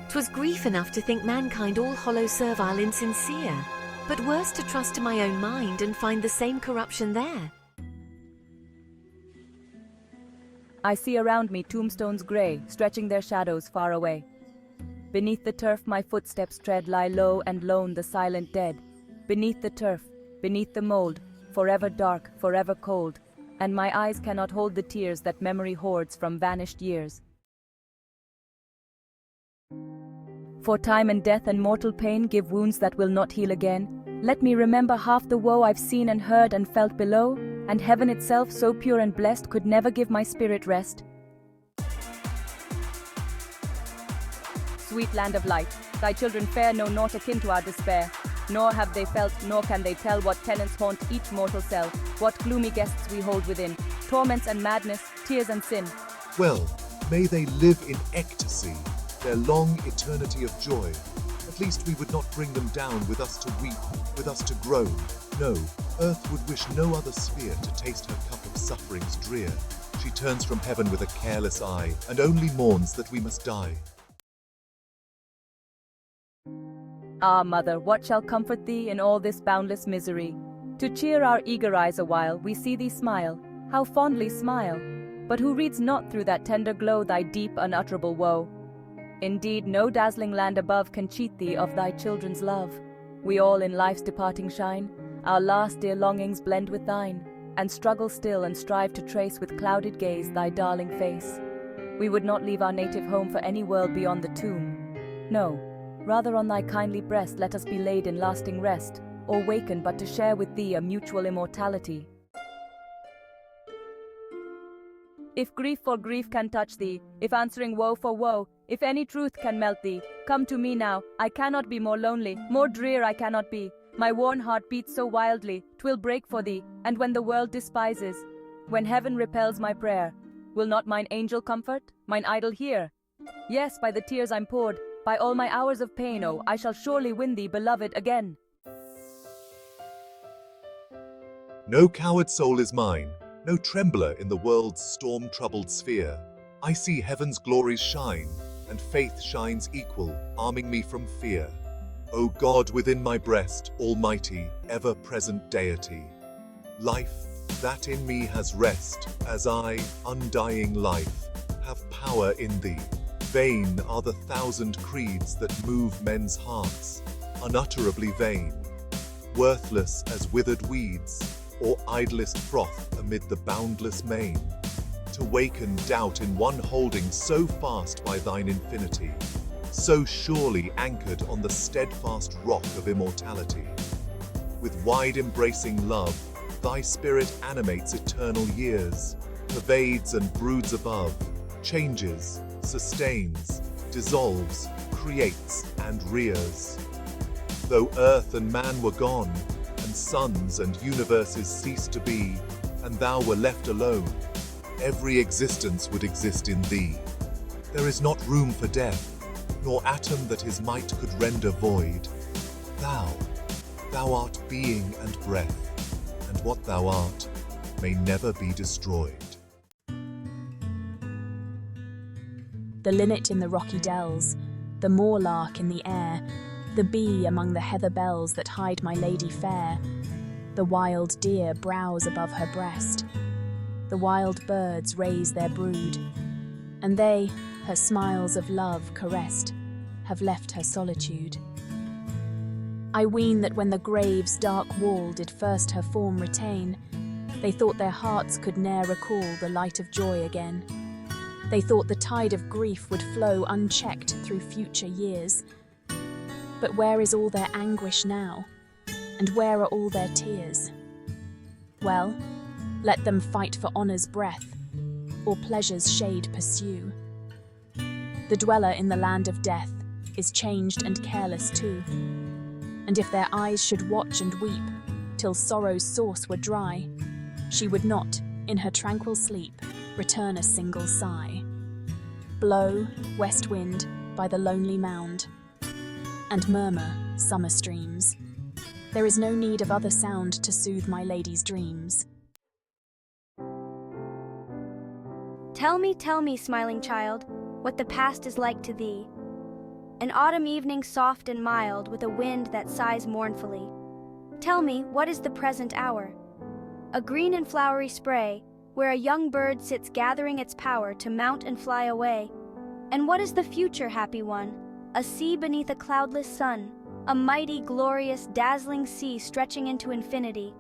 'Twas grief enough to think mankind all hollow, servile, insincere, but worse to trust to my own mind and find the same corruption there. I see around me tombstones grey, stretching their shadows far away. Beneath the turf my footsteps tread lie low and lone the silent dead. Beneath the turf, beneath the mould, forever dark, forever cold, and my eyes cannot hold the tears that memory hoards from vanished years. For time and death and mortal pain give wounds that will not heal again. Let me remember half the woe I've seen and heard and felt below, and heaven itself so pure and blessed could never give my spirit rest. Sweet land of light, thy children fair know naught akin to our despair, nor have they felt, nor can they tell what tenants haunt each mortal cell, what gloomy guests we hold within, torments and madness, tears and sin. Well, may they live in ecstasy, their long eternity of joy. At least we would not bring them down with us to weep, with us to groan. No, earth would wish no other sphere to taste her cup of sufferings drear. She turns from heaven with a careless eye, and only mourns that we must die. Ah, mother, what shall comfort thee in all this boundless misery? To cheer our eager eyes awhile, we see thee smile, how fondly smile, but who reads not through that tender glow thy deep, unutterable woe? Indeed, no dazzling land above can cheat thee of thy children's love. We all in life's departing shine, our last dear longings blend with thine, and struggle still and strive to trace with clouded gaze thy darling face. We would not leave our native home for any world beyond the tomb. No, rather on thy kindly breast let us be laid in lasting rest, or waken but to share with thee a mutual immortality. If grief for grief can touch thee, if answering woe for woe, if any truth can melt thee, come to me now, I cannot be more lonely, more drear I cannot be. My worn heart beats so wildly, 'twill break for thee, and when the world despises, when heaven repels my prayer, will not mine angel comfort, mine idol hear? Yes, by the tears I'm poured, by all my hours of pain, oh, I shall surely win thee, beloved, again. No coward soul is mine, no trembler in the world's storm-troubled sphere. I see heaven's glories shine, and faith shines equal, arming me from fear. O God within my breast, almighty, ever-present deity, life that in me has rest, as I, undying life, have power in thee. Vain are the thousand creeds that move men's hearts, unutterably vain, worthless as withered weeds, or idlest froth amid the boundless main. To waken doubt in one holding so fast by thine infinity, so surely anchored on the steadfast rock of immortality. With wide embracing love, thy spirit animates eternal years, pervades and broods above, changes, sustains, dissolves, creates, and rears. Though earth and man were gone, and suns and universes ceased to be, and thou were left alone, every existence would exist in thee. There is not room for death, nor atom that his might could render void. Thou art being and breath, and what thou art may never be destroyed. The linnet in the rocky dells, the moorlark in the air, the bee among the heather bells that hide my lady fair, the wild deer browse above her breast, the wild birds raise their brood, and they, her smiles of love caressed, have left her solitude. I ween that when the grave's dark wall did first her form retain, they thought their hearts could ne'er recall the light of joy again. They thought the tide of grief would flow unchecked through future years. But where is all their anguish now? And where are all their tears? Well, let them fight for honour's breath, or pleasure's shade pursue. The dweller in the land of death is changed and careless too. And if their eyes should watch and weep till sorrow's source were dry, she would not, in her tranquil sleep, return a single sigh. Blow, west wind, by the lonely mound, and murmur, summer streams. There is no need of other sound to soothe my lady's dreams. Tell me, smiling child, what the past is like to thee. An autumn evening soft and mild, with a wind that sighs mournfully. Tell me, what is the present hour? A green and flowery spray, where a young bird sits gathering its power to mount and fly away. And what is the future, happy one? A sea beneath a cloudless sun, a mighty, glorious, dazzling sea stretching into infinity.